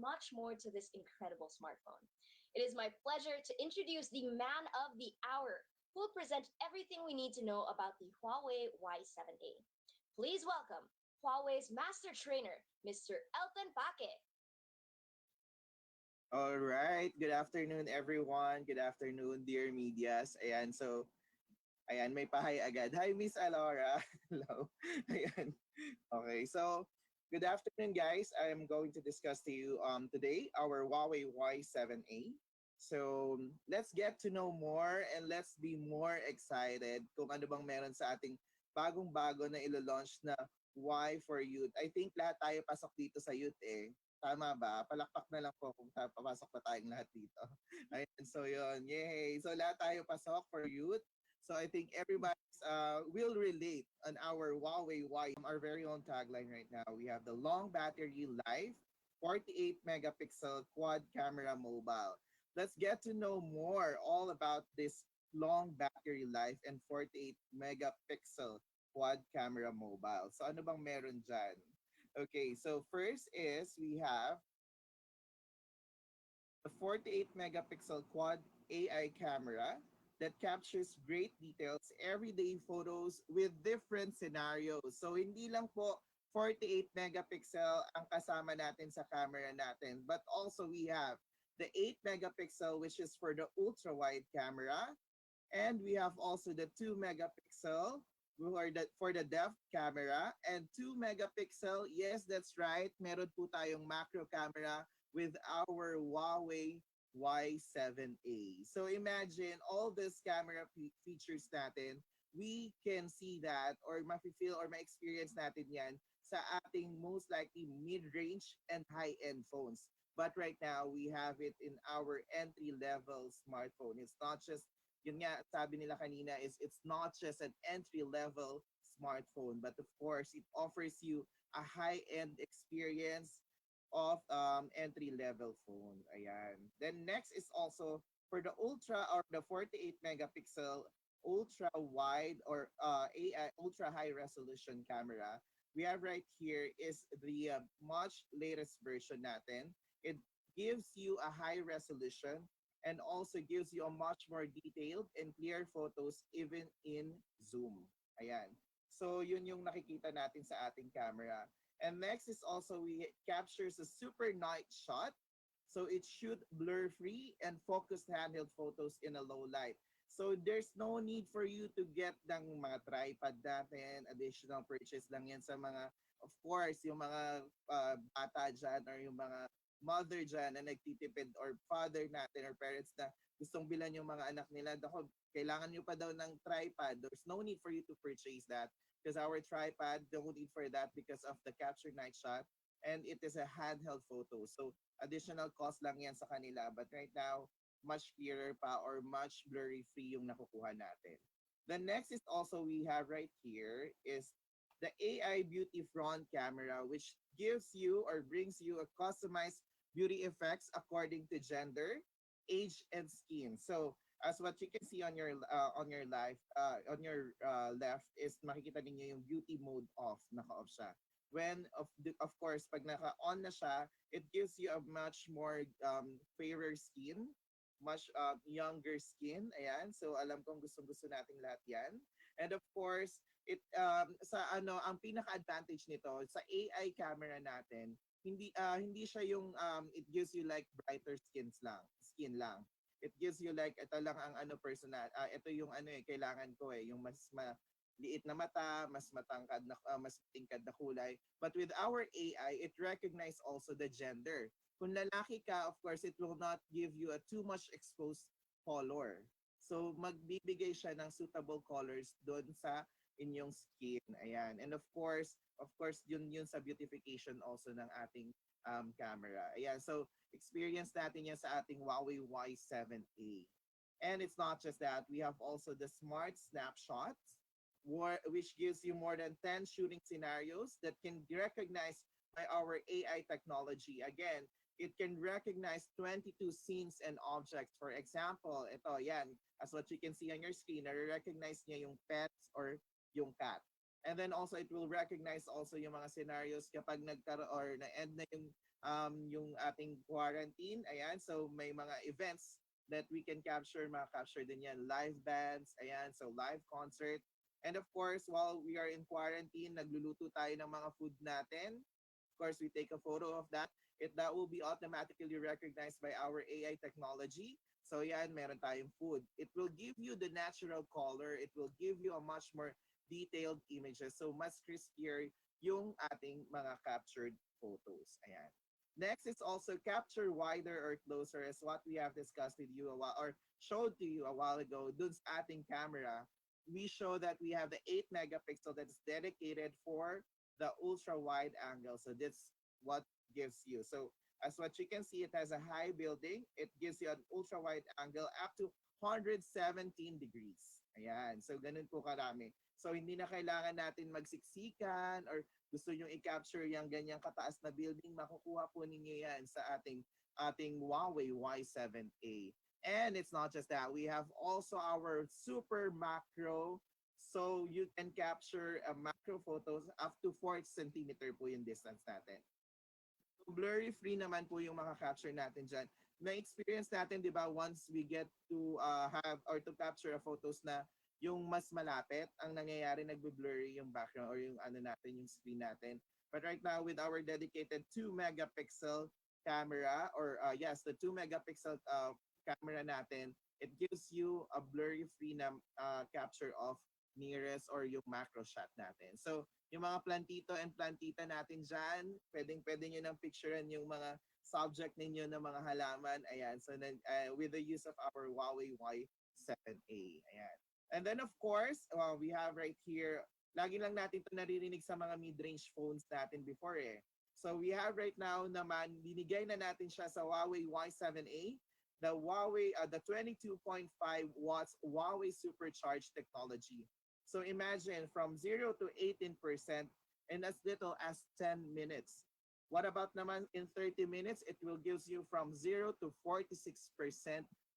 much more to this incredible smartphone. It is my pleasure to introduce the man of the hour who will present everything we need to know about the Huawei Y7A. Please welcome Huawei's master trainer, Mr. Elton Paque. All right. Good afternoon, everyone. Good afternoon, dear medias. Ayan, may pahay agad. Hi, Miss Alora. Hello. Ayan. Okay, so good afternoon, guys. I am going to discuss to you today our Huawei Y7A. So let's get to know more and let's be more excited kung ano bang meron sa ating bagong-bago na ilo-launch na Y for Youth. I think lahat tayo pasok dito sa youth eh. Tama ba? Palakpak na lang po kung papasok pa tayong lahat dito. Ayan, so yun. Yay! So lahat tayo pasok for youth. So I think everybody will relate on our Huawei Y, our very own tagline right now. We have the long battery life, 48 megapixel quad camera mobile. Let's get to know more all about this long battery life and 48 megapixel quad camera mobile. So ano bang meron dyan? Okay, so first is we have the 48 megapixel quad AI camera that captures great details, everyday photos with different scenarios. So hindi lang po 48 megapixel ang kasama natin sa camera natin, but also we have the 8 megapixel which is for the ultra wide camera, and we have also the 2 megapixel for the depth camera, and 2 megapixel, yes, that's right, meron po tayong macro camera with our Huawei Y7A. So imagine all these camera features natin, we can see that or mafe-feel or ma-experience natin yan sa ating most likely mid-range and high-end phones. But right now, we have it in our entry-level smartphone. It's not just, yun nga, sabi nila kanina, is it's not just an entry-level smartphone, but of course, it offers you a high-end experience of entry-level phone. Ayan. Then next is also for the ultra or the 48 megapixel ultra wide or AI ultra high resolution camera. We have right here is the much latest version natin. It gives you a high resolution and also gives you a much more detailed and clear photos even in zoom. Ayan. So yun yung nakikita natin sa ating camera. And next is also we captures a super night shot. So it shoot blur-free and focused handheld photos in a low light. So there's no need for you to get ng mga tripod natin. Additional purchase lang yan sa mga, of course, yung mga bata dyan or yung mga mother dyan na nagtitipid or father natin or parents na gustong bilan yung mga anak nila. Dako, kailangan nyo pa daw ng tripod. There's no need for you to purchase that because our tripod, don't need for that because of the capture night shot and it is a handheld photo. So additional cost lang yan sa kanila. But right now, much clearer pa or much blurry free yung nakukuha natin. The next is also we have right here is the AI beauty front camera which gives you or brings you a customized beauty effects according to gender, age, and skin. So as what you can see on your left is makikita ninyo yung beauty mode off, naka-off siya. When of course pag naka-on na siya, it gives you a much more fairer skin, much younger skin. Ayan, so alam kong gustong-gusto nating lahat 'yan. And of course, it ang pinaka-advantage nito sa AI camera natin, hindi siya yung it gives you like brighter skin lang. It gives you like ito lang ang personal ito yung kailangan ko yung mas liit na mata, mas matangkad na mas tingkad na kulay. But with our AI, it recognize also the gender. Kung lalaki ka, of course, it will not give you a too much exposed color. So magbibigay siya ng suitable colors doon sa inyong skin. Ayan. And of course, yun sa beautification also ng ating camera. Ayan. So experience natin yan sa ating Huawei Y7A. And it's not just that. We have also the smart snapshots, which gives you more than 10 shooting scenarios that can be recognized by our AI technology. Again, it can recognize 22 scenes and objects. For example, ito, yan. As what you can see on your screen, na-recognize niya yung pets or yung cat. And then also, it will recognize also yung mga scenarios kapag nagkaroon or na-end na yung yung ating quarantine. Ayan, so may mga events that we can capture, capture din yan. Live bands, ayan, so live concert. And of course, while we are in quarantine, nagluluto tayo ng mga food natin. Of course, we take a photo of that. That will be automatically recognized by our AI technology. So yan, meron tayong food. It will give you the natural color. It will give you a much more detailed images. So mas crispier yung ating mga captured photos. Ayan. Next is also capture wider or closer as what we have discussed with you a while or showed to you a while ago. Dun sa ating camera, we show that we have the 8 megapixel that is dedicated for the ultra wide angle. So that's what gives you. So as what you can see, it has a high building. It gives you an ultra wide angle up to 117 degrees. Ayan. So ganun po karami. So hindi na kailangan natin magsiksikan or gusto nyo i-capture yung ganyang kataas na building, makukuha po ninyo yan sa ating Huawei Y7A. And it's not just that. We have also our super macro. So you can capture macro photos up to 4 centimeter po yung distance natin. So blurry free naman po yung mga capture natin dyan. Na-experience natin, di ba, once we get to have or to capture a photos na yung mas malapit, ang nangyayari nagbe-blurry yung background or yung ano natin, yung screen natin. But right now, with our dedicated 2 megapixel camera or yes, the 2 megapixel camera natin, it gives you a blurry free na capture of nearest or yung macro shot natin. So, yung mga plantito and plantita natin dyan, pwedeng-pwede nyo nang picturean yung mga subject ninyo ng mga halaman. Ayan. So, with the use of our Huawei Y7A. Ayan. And then, of course, we have right here, lagi lang natin ito naririnig sa mga mid-range phones natin before eh. So, we have right now naman, binigay na natin siya sa Huawei Y7A, the 22.5 watts Huawei Supercharged technology. So imagine from 0 to 18% in as little as 10 minutes. What about naman in 30 minutes? It will gives you from 0 to 46%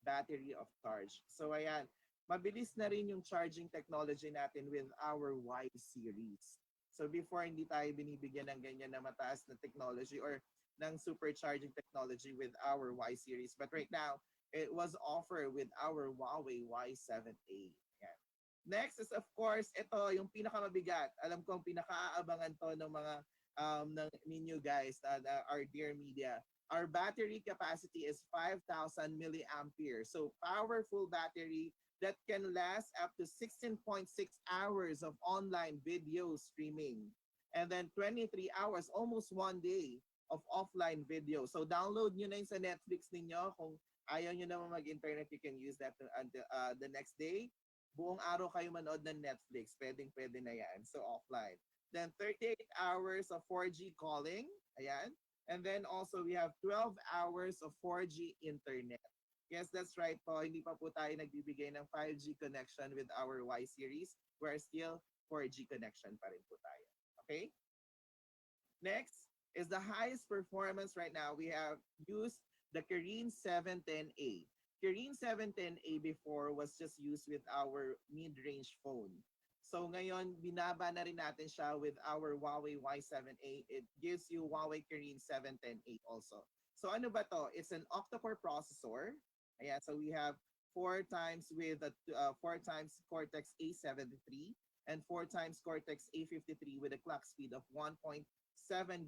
battery of charge. So ayan, mabilis na rin yung charging technology natin with our Y series. So before, hindi tayo binibigyan ng ganyan na mataas na technology or ng supercharging technology with our Y series. But right now, it was offered with our Huawei Y7A. Ayan. Next is of course, ito yung pinakamabigat. Alam ko ang pinakaaabangan to ng mga ng ninyo guys, our dear media. Our battery capacity is 5,000 milliampere. So powerful battery that can last up to 16.6 hours of online video streaming. And then 23 hours, almost 1 day of offline video. So download nyo na yun sa Netflix ninyo. Kung ayaw nyo naman mag-internet, you can use that until the next day. Buong araw kayo manood ng Netflix. Pwedeng-pwede na yan. So offline. Then 38 hours of 4G calling. Ayan. And then also we have 12 hours of 4G internet. Yes, that's right po. Hindi pa po tayo nagbibigay ng 5G connection with our Y series. We're still 4G connection pa rin po tayo. Okay? Next is the highest performance right now. We have used the Kirin 710A. Kirin 710A before was just used with our mid-range phone. So ngayon, binaba na rin natin siya with our Huawei Y7A. It gives you Huawei Kirin 710A also. So ano ba to? It's an octa-core processor. Ayan, so we have 4 times with a 4 times Cortex A73 and 4 times Cortex A53 with a clock speed of 1.7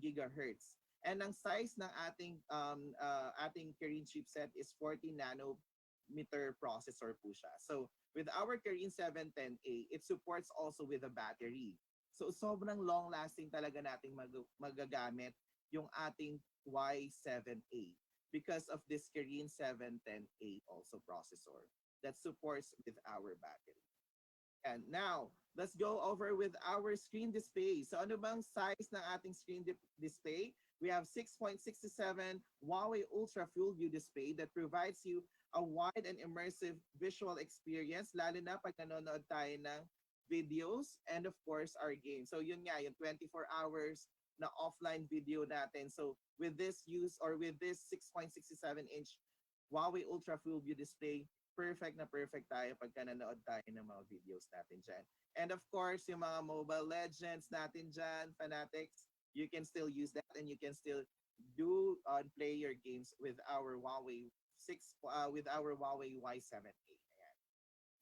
gigahertz. And ang size ng ating Kirin chipset is 40 nanometer processor po siya. So with our Kirin 710A, it supports also with a battery. So sobrang long lasting talaga nating magagamit yung ating Y7A because of this Kirin 710A also processor that supports with our battery. And now, let's go over with our screen display. So ano bang size ng ating screen display? We have 6.67 Huawei Ultra Full View display that provides you a wide and immersive visual experience, lalo na pag nanonood tayo ng videos and of course our games. So yun nga, yung 24 hours na offline video natin. So with this use or with this 6.67-inch Huawei Ultra Full View display, perfect na perfect tayo pagka nanood tayo ng mga videos natin dyan. And of course, yung mga Mobile Legends natin dyan, fanatics, you can still use that and you can still do play your games with our Huawei 6 with our Huawei Y7A. Ayan.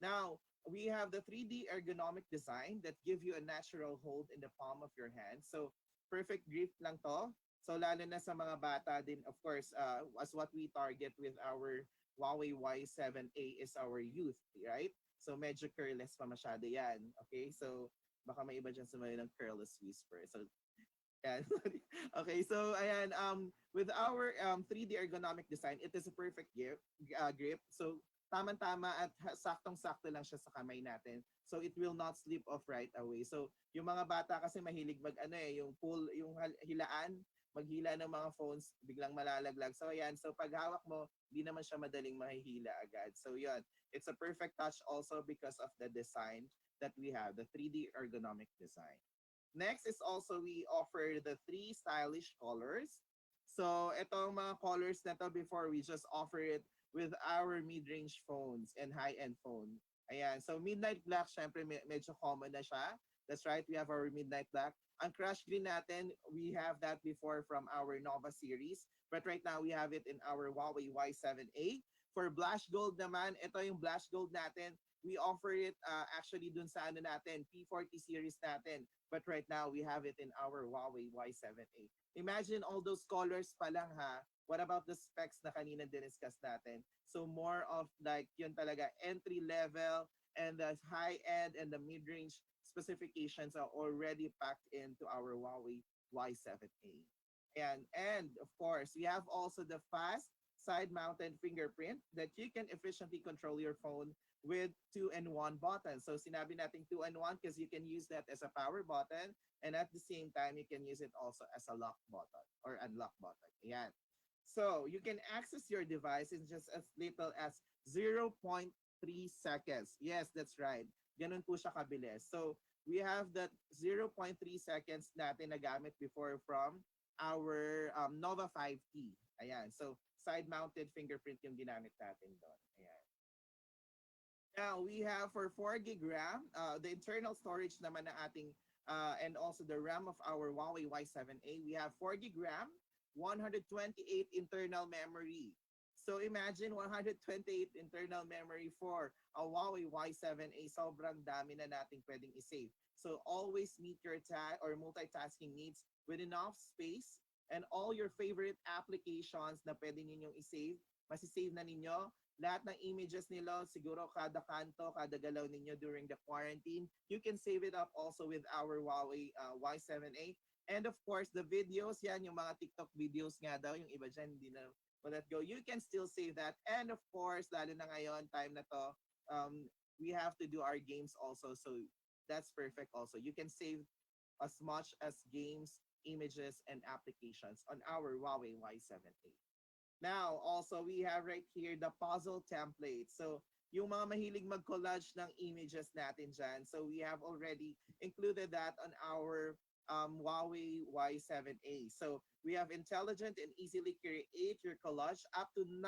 Now, we have the 3D ergonomic design that give you a natural hold in the palm of your hand. So, perfect grip lang to. So, lalo na sa mga bata din, of course, as what we target with our Huawei Y7A is our youth, right? So, medyo curless pa masyado yan. Okay? So, baka may iba dyan sumayo ng curless whisper. So, yan. Okay, so ayan, with our 3D ergonomic design, it is a perfect grip. So tama-tama at saktong-sakto lang siya sa kamay natin. So it will not slip off right away. So yung mga bata kasi mahilig mag ano yung pull, yung hilaan, maghila ng mga phones, biglang malalaglag. So ayan, so pag hawak mo, di naman siya madaling mahihila agad. So yun, it's a perfect touch also because of the design that we have, the 3D ergonomic design. Next is also we offer the three stylish colors. So itong mga colors na to before we just offer it with our mid-range phones and high-end phone. Ayan. So midnight black, syempre medyo common na siya. That's right, we have our midnight black. Ang crush green natin, we have that before from our Nova series. But right now, we have it in our Huawei Y7A. For blush gold naman, ito yung blush gold natin. We offer it actually dun sa ano natin, P40 series natin. But right now, we have it in our Huawei Y7A. Imagine all those colors pa lang ha. What about the specs na kanina diniscuss natin? So more of like yun talaga entry level and the high end and the mid-range specifications are already packed into our Huawei Y7A. And of course, we have also the fast side-mounted fingerprint that you can efficiently control your phone with 2-in-1 button. So sinabi natin 2-in-1 because you can use that as a power button and at the same time you can use it also as a lock button or unlock button. Ayan. So you can access your device in just as little as 0.3 seconds. Yes, that's right. Ganun po siya kabilis. So we have that 0.3 seconds natin na gamit before from our Nova 5T. Ayan. So side-mounted fingerprint yung ginamit natin doon. Ayan. Now, we have for 4 gig RAM, the internal storage naman na ating, and also the RAM of our Huawei Y7A. We have 4 gig RAM, 128 internal memory. So imagine 128 internal memory for a Huawei Y7A. Sobrang dami na nating pwedeng isave. So always meet your or multitasking needs with enough space and all your favorite applications na pwede ninyong isave. Masisave na ninyo lahat ng images nila, siguro kada kanto, kada galaw ninyo during the quarantine. You can save it up also with our Huawei Y7A. And of course, the videos, yan, yung mga TikTok videos nga daw, yung iba dyan, hindi na let go. You can still save that. And of course, lalo na ngayon, time na to, we have to do our games also. So that's perfect also. You can save as much as games, images, and applications on our Huawei Y7A. Now, also, we have right here the puzzle template. So, yung mga mahilig mag-collage ng images natin dyan. So, we have already included that on our Huawei Y7A. So, we have intelligent and easily create your collage up to 9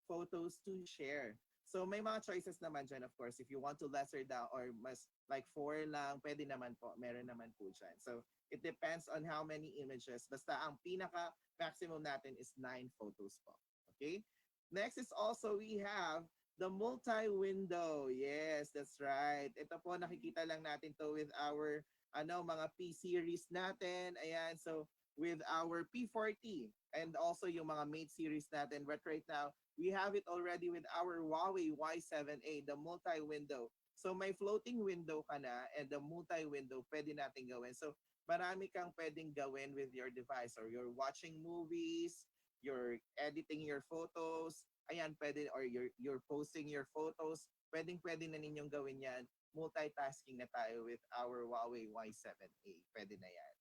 photos to share. So, may mga choices naman dyan, of course. If you want to lesser down or mas like 4 lang, pwede naman po. Meron naman po dyan. So, it depends on how many images. Basta ang pinaka maximum natin is 9 photos po. Okay? Next is also we have the multi-window. Yes, that's right. Ito po nakikita lang natin to with our mga P series natin. Ayan, so with our P40 and also yung mga Mate series natin. But right now, we have it already with our Huawei Y7A, the multi-window. So may floating window ka na and the multi-window pwede natin gawin. So marami kang pwedeng gawin with your device or you're watching movies, you're editing your photos, ayan, pwede, or you're posting your photos, pwede na ninyong gawin yan. Multitasking na tayo with our Huawei Y7A. Pwede na yan.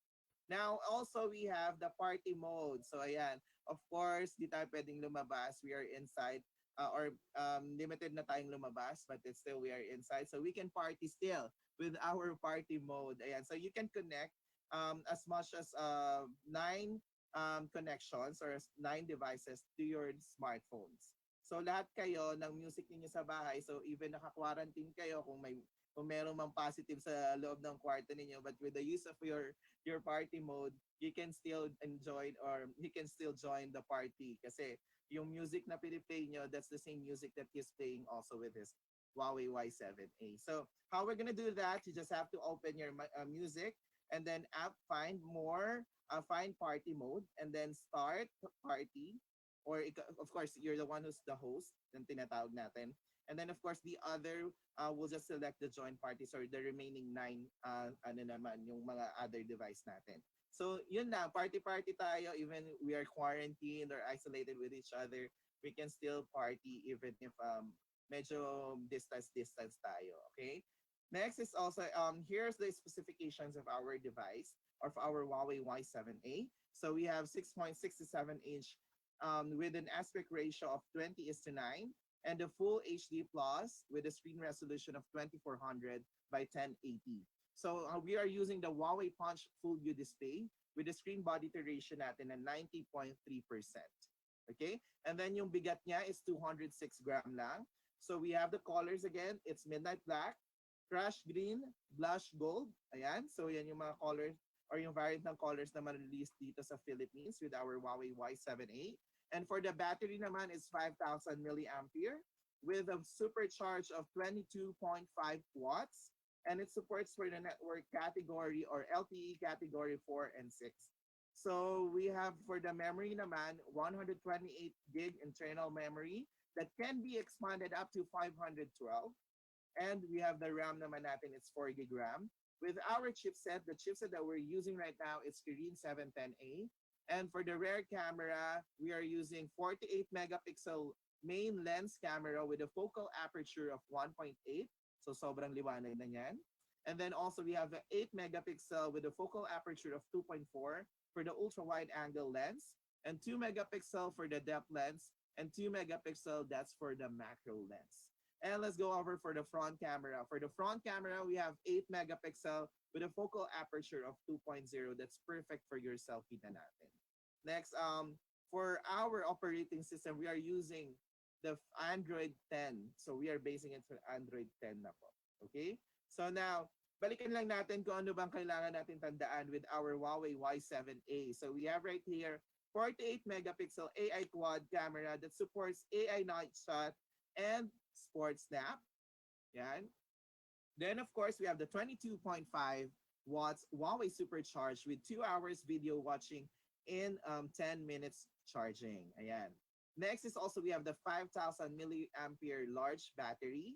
Now, also, we have the party mode. So, ayan, of course, di tayo pwedeng lumabas. We are inside or limited na tayong lumabas, but it's still we are inside. So, we can party still with our party mode. Ayan, so you can connect as much as 9 connections or 9 devices to your smartphones. So lahat kayo ng music ninyo sa bahay, so even naka-quarantine kayo kung meron mang positive sa loob ng kwarto ninyo, but with the use of your party mode, you can still enjoy or you can still join the party kasi yung music na piniplay nyo, that's the same music that he's playing also with his Huawei Y7A. So how we're gonna do that, you just have to open your music and then find more, find party mode and then start party. Or of course, you're the one who's the host, yung tinatawag natin. And then of course, the other will just select the join parties or the remaining 9 ano naman, yung mga other device natin. So yun na, party-party tayo even we are quarantined or isolated with each other. We can still party even if medyo distance tayo, okay? Next is also, here's the specifications of our device, of our Huawei Y7A. So we have 6.67-inch with an aspect ratio of 20:9 and a full HD plus with a screen resolution of 2400 by 1080. So we are using the Huawei Punch Full View display with the screen body duration natin na 90.3%. Okay? And then yung bigat niya is 206 gram lang. So we have the colors again. It's midnight black, crush green, blush gold. Ayan. So yan yung mga colors or yung variant ng colors na ma-release dito sa Philippines with our Huawei Y7A. And for the battery naman is 5,000 milliampere with a supercharge of 22.5 watts. And it supports for the network category or LTE category 4 and 6. So we have for the memory naman 128 gig internal memory that can be expanded up to 512. And we have the RAM naman natin, it's 4 gig RAM. With our chipset, the chipset that we're using right now is Kirin 710A. And for the rear camera, we are using 48 megapixel main lens camera with a focal aperture of 1.8. So sobrang liwanag na yan. And then also we have the 8 megapixel with a focal aperture of 2.4 for the ultra wide angle lens and 2 megapixel for the depth lens and 2 megapixel that's for the macro lens. And let's go over for the front camera. For the front camera, we have 8 megapixel with a focal aperture of 2.0. That's perfect for your selfie na natin. Next, for our operating system, we are using the Android 10. So we are basing it for Android 10 na po. Okay? So now, balikan lang natin kung ano bang kailangan natin tandaan with our Huawei Y7A. So we have right here 48 megapixel AI quad camera that supports AI night shot and sports snap. Yan. Then of course, we have the 22.5 watts Huawei Supercharge with 2 hours video watching in 10 minutes charging. Ayan. Next is also we have the 5,000 milliampere large battery.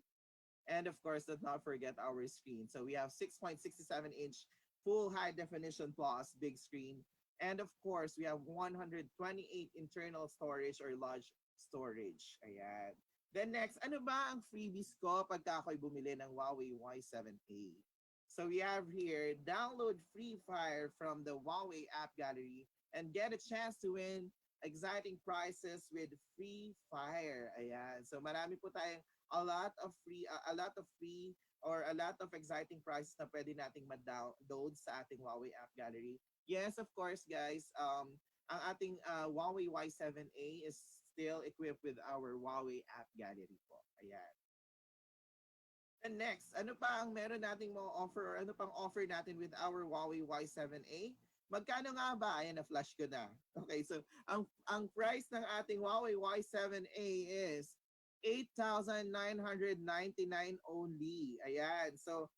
And of course, let's not forget our screen. So we have 6.67-inch full high definition plus big screen. And of course, we have 128 internal storage or large storage. Ayan. Then next, ano ba ang freebies ko pagka ako'y bumili ng Huawei Y7A? So we have here, download Free Fire from the Huawei app gallery and get a chance to win exciting prizes with Free Fire. Ayan. So marami po tayong a lot of free or a lot of exciting prizes na pwede nating ma-download sa ating Huawei app gallery. Yes, of course, guys. Ang ating Huawei Y7A is still equipped with our Huawei app gallery po. Ayan. And next, ano pa ang meron nating mga offer or ano pang offer natin with our Huawei Y7A? Magkano nga ba? Ayan, na-flash ko na. Okay, so ang price ng ating Huawei Y7A is 8,999 only. Ayan. So,